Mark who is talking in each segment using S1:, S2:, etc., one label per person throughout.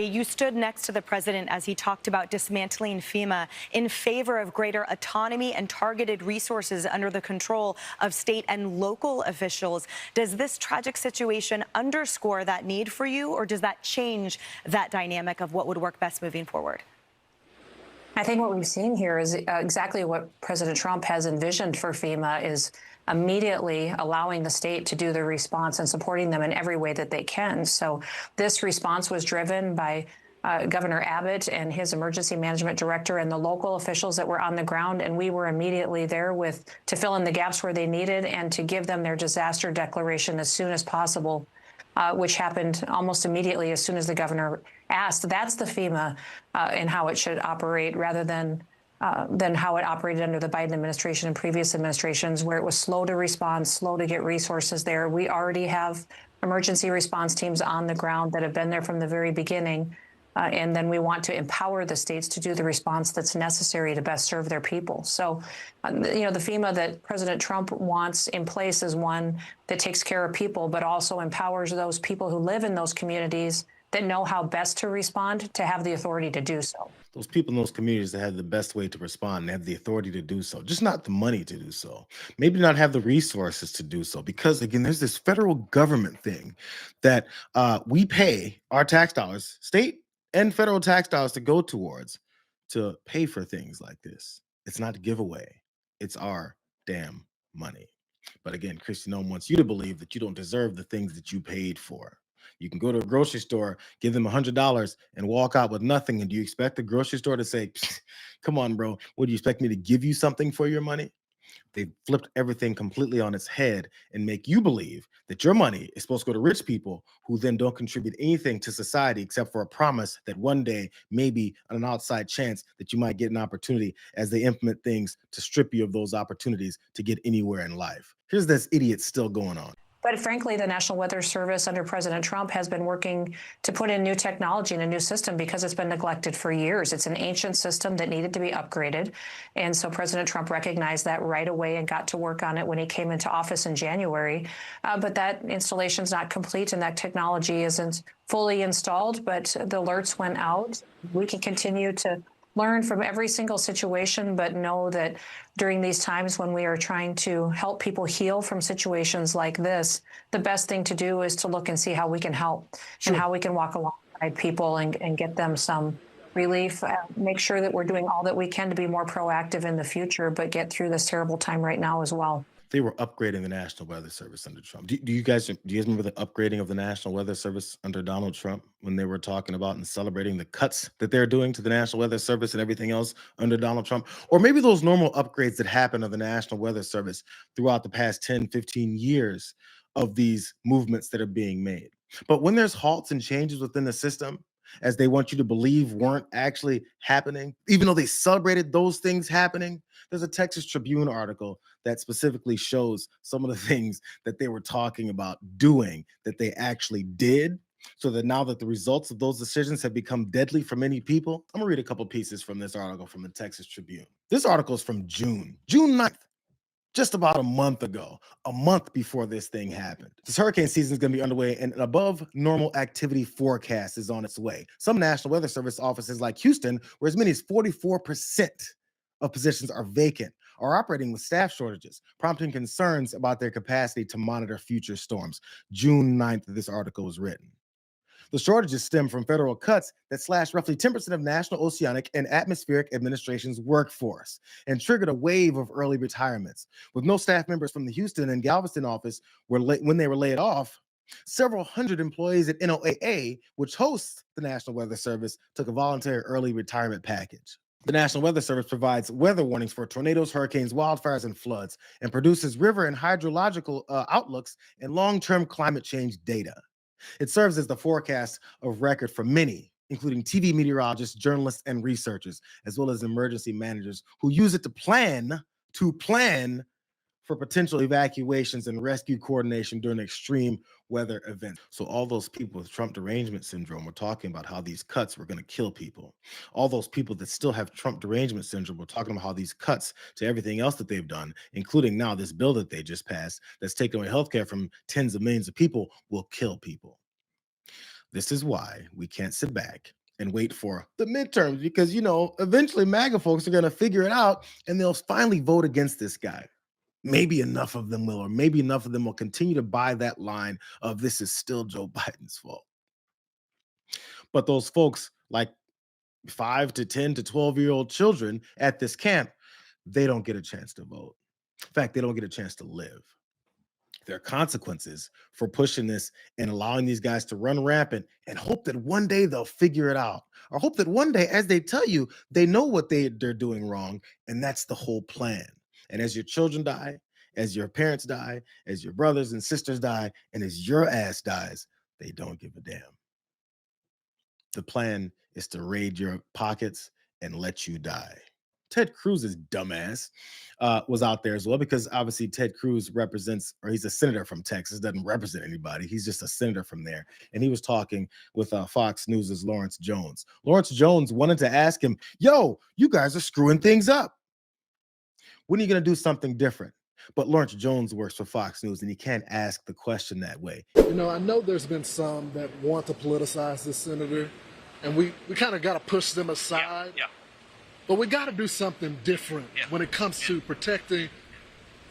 S1: You stood next to the president as he talked about dismantling FEMA in favor of greater autonomy and targeted resources under the control of state and local officials. Does this tragic situation underscore that need for you, or does that change that dynamic of what would work best moving forward?
S2: I think what we've seen here is exactly what President Trump has envisioned for FEMA is immediately allowing the state to do the response and supporting them in every way that they can. So this response was driven by Governor Abbott and his emergency management director and the local officials that were on the ground. And we were immediately there to fill in the gaps where they needed and to give them their disaster declaration as soon as possible, which happened almost immediately as soon as the governor asked. That's the FEMA and how it should operate, rather than how it operated under the Biden administration and previous administrations, where it was slow to respond, slow to get resources there. We already have emergency response teams on the ground that have been there from the very beginning. And then we want to empower the states to do the response that's necessary to best serve their people. So, the FEMA that President Trump wants in place is one that takes care of people, but also empowers those people who live in those communities that know how best to respond to have the authority to do so.
S3: Those people in those communities that have the best way to respond and have the authority to do so, just not the money to do so, maybe not have the resources to do so. Because again, there's this federal government thing that we pay our tax dollars, state and federal tax dollars, to go towards to pay for things like this. It's not a giveaway. It's our damn money. But again, Kristi Noem wants you to believe that you don't deserve the things that you paid for. You can go to a grocery store, give them $100 and walk out with nothing. And do you expect the grocery store to say, come on, bro, what do you expect me to give you something for your money? They've flipped everything completely on its head and make you believe that your money is supposed to go to rich people who then don't contribute anything to society except for a promise that one day, maybe on an outside chance, that you might get an opportunity as they implement things to strip you of those opportunities to get anywhere in life. Here's this idiot still going on.
S2: But frankly, the National Weather Service under President Trump has been working to put in new technology and a new system because it's been neglected for years. It's an ancient system that needed to be upgraded. And so President Trump recognized that right away and got to work on it when he came into office in January. But that installation is not complete and that technology isn't fully installed, but the alerts went out. We can continue to learn from every single situation, but know that during these times when we are trying to help people heal from situations like this, the best thing to do is to look and see how we can help and how we can walk alongside people and get them some relief. Make sure that we're doing all that we can to be more proactive in the future, but get through this terrible time right now as well.
S3: They were upgrading the National Weather Service under Trump. Do you guys remember the upgrading of the National Weather Service under Donald Trump, when they were talking about and celebrating the cuts that they're doing to the National Weather Service and everything else under Donald Trump? Or maybe those normal upgrades that happen of the National Weather Service throughout the past 10, 15 years of these movements that are being made. But when there's halts and changes within the system, as they want you to believe weren't actually happening, even though they celebrated those things happening. There's a Texas Tribune article that specifically shows some of the things that they were talking about doing that they actually did, so that now that the results of those decisions have become deadly for many people. I'm gonna read a couple pieces from this article from the Texas Tribune. This article is from June 9th. Just about a month ago, a month before this thing happened. This hurricane season is going to be underway, and an above normal activity forecast is on its way. Some National Weather Service offices like Houston, where as many as 44% of positions are vacant, are operating with staff shortages, prompting concerns about their capacity to monitor future storms. June 9th, this article was written. The shortages stem from federal cuts that slashed roughly 10% of National Oceanic and Atmospheric Administration's workforce and triggered a wave of early retirements. With no staff members from the Houston and Galveston office when they were laid off, several hundred employees at NOAA, which hosts the National Weather Service, took a voluntary early retirement package. The National Weather Service provides weather warnings for tornadoes, hurricanes, wildfires, and floods, and produces river and hydrological outlooks and long-term climate change data. It serves as the forecast of record for many, including TV meteorologists, journalists, and researchers, as well as emergency managers who use it to plan for potential evacuations and rescue coordination during extreme weather events. So all those people with Trump derangement syndrome were talking about how these cuts were going to kill people. All those people that still have Trump derangement syndrome were talking about how these cuts to everything else that they've done, including now this bill that they just passed that's taking away healthcare from tens of millions of people, will kill people. This is why we can't sit back and wait for the midterms because, eventually MAGA folks are going to figure it out and they'll finally vote against this guy. Maybe enough of them will, or maybe enough of them will continue to buy that line of this is still Joe Biden's fault. But those folks, like 5 to 10 to 12-year-old children at this camp, they don't get a chance to vote. In fact, they don't get a chance to live. There are consequences for pushing this and allowing these guys to run rampant and hope that one day they'll figure it out, or hope that one day, as they tell you, they know what they're doing wrong, and that's the whole plan. And as your children die, as your parents die, as your brothers and sisters die, and as your ass dies, they don't give a damn. The plan is to raid your pockets and let you die. Ted Cruz's dumbass was out there as well, because obviously Ted Cruz represents, or he's a senator from Texas, doesn't represent anybody. He's just a senator from there. And he was talking with Fox News' Lawrence Jones. Lawrence Jones wanted to ask him, yo, you guys are screwing things up. When are you going to do something different? But Lawrence Jones works for Fox News, and he can't ask the question that way.
S4: I know there's been some that want to politicize this senator, and we kind of got to push them aside.
S5: Yeah.
S4: But we got to do something different when it comes to protecting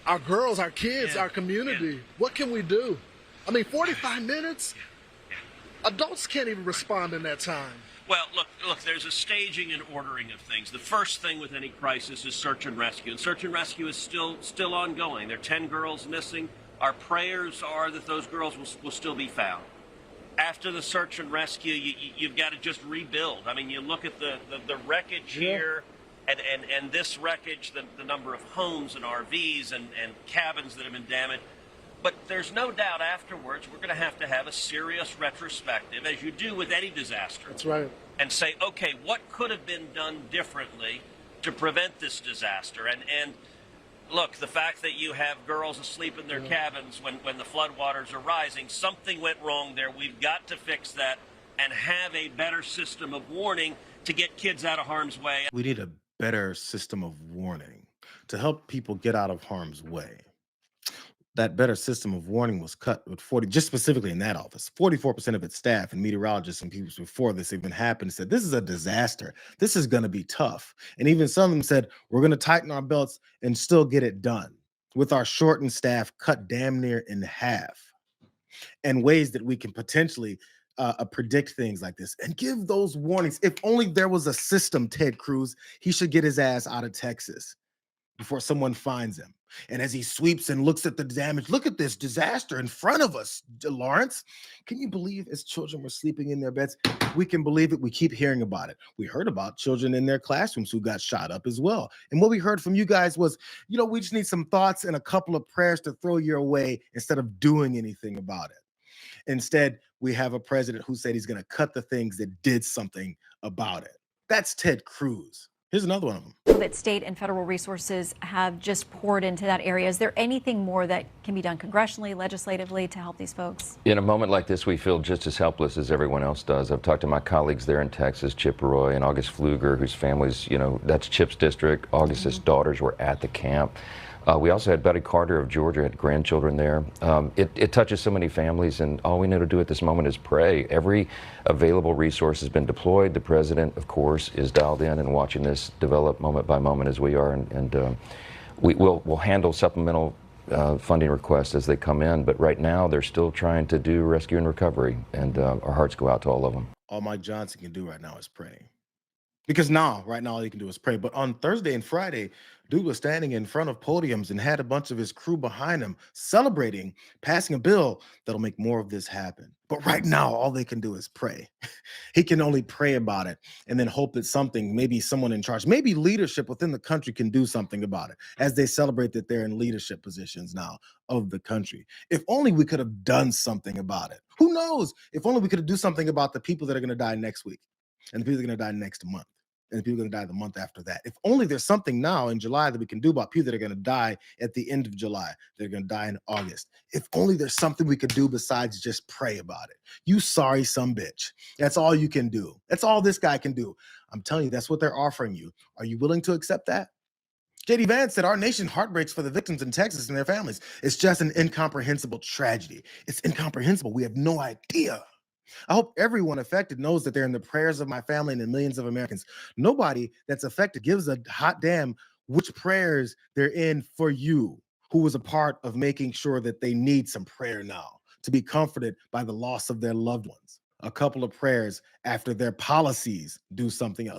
S4: our girls, our kids, our community. What can we do? I mean, 45 minutes? Adults can't even respond in that time.
S5: Well, look, there's a staging and ordering of things. The first thing with any crisis is search and rescue. And search and rescue is still ongoing. There are 10 girls missing. Our prayers are that those girls will still be found. After the search and rescue, you've got to just rebuild. I mean, you look at the wreckage here, and this wreckage, the number of homes and RVs and cabins that have been damaged. But there's no doubt afterwards we're going to have a serious retrospective, as you do with any disaster.
S4: That's right.
S5: And say, okay, what could have been done differently to prevent this disaster? And look, the fact that you have girls asleep in their cabins when the floodwaters are rising, something went wrong there. We've got to fix that and have a better system of warning to get kids out of harm's way.
S3: We need a better system of warning to help people get out of harm's way. That better system of warning was cut with just specifically in that office, 44% of its staff and meteorologists and people before this even happened said, this is a disaster. This is going to be tough. And even some of them said, we're going to tighten our belts and still get it done with our shortened staff cut damn near in half, and ways that we can potentially predict things like this and give those warnings. If only there was a system, Ted Cruz, he should get his ass out of Texas before someone finds him. And as he sweeps and looks at the damage, look at this disaster in front of us, Lawrence. Can you believe as children were sleeping in their beds? We can believe it. We keep hearing about it. We heard about children in their classrooms who got shot up as well. And what we heard from you guys was, we just need some thoughts and a couple of prayers to throw your way instead of doing anything about it. Instead, we have a president who said he's going to cut the things that did something about it. That's Ted Cruz. Here's another one of them.
S6: That state and federal resources have just poured into that area. Is there anything more that can be done congressionally, legislatively to help these folks?
S7: In a moment like this, we feel just as helpless as everyone else does. I've talked to my colleagues there in Texas, Chip Roy and August Pfluger, whose families, that's Chip's district. August's daughters were at the camp. We also had Betty Carter of Georgia, had grandchildren there. It touches so many families, and all we know to do at this moment is pray. Every available resource has been deployed. The president, of course, is dialed in and watching this develop moment by moment as we are, and we'll handle supplemental funding requests as they come in. But right now, they're still trying to do rescue and recovery, and our hearts go out to all of them.
S3: All Mike Johnson can do right now is pray. Because right now all he can do is pray. But on Thursday and Friday, dude was standing in front of podiums and had a bunch of his crew behind him celebrating, passing a bill that'll make more of this happen. But right now, all they can do is pray. He can only pray about it and then hope that maybe someone in charge, maybe leadership within the country can do something about it as they celebrate that they're in leadership positions now of the country. If only we could have done something about it. Who knows? If only we could have done something about the people that are going to die next week and the people that are going to die next month. And people are going to die the month after that. If only there's something now in July that we can do about people that are going to die at the end of July. They're going to die in August. If only there's something we could do besides just pray about it. You sorry some bitch. That's all you can do. That's all this guy can do. I'm telling you, that's what they're offering you. Are you willing to accept that? J.D. Vance said, our nation heartbreaks for the victims in Texas and their families. It's just an incomprehensible tragedy. It's incomprehensible. We have no idea. I hope everyone affected knows that they're in the prayers of my family and the millions of Americans. Nobody that's affected gives a hot damn which prayers they're in for you, who was a part of making sure that they need some prayer now to be comforted by the loss of their loved ones. A couple of prayers after their policies do something else.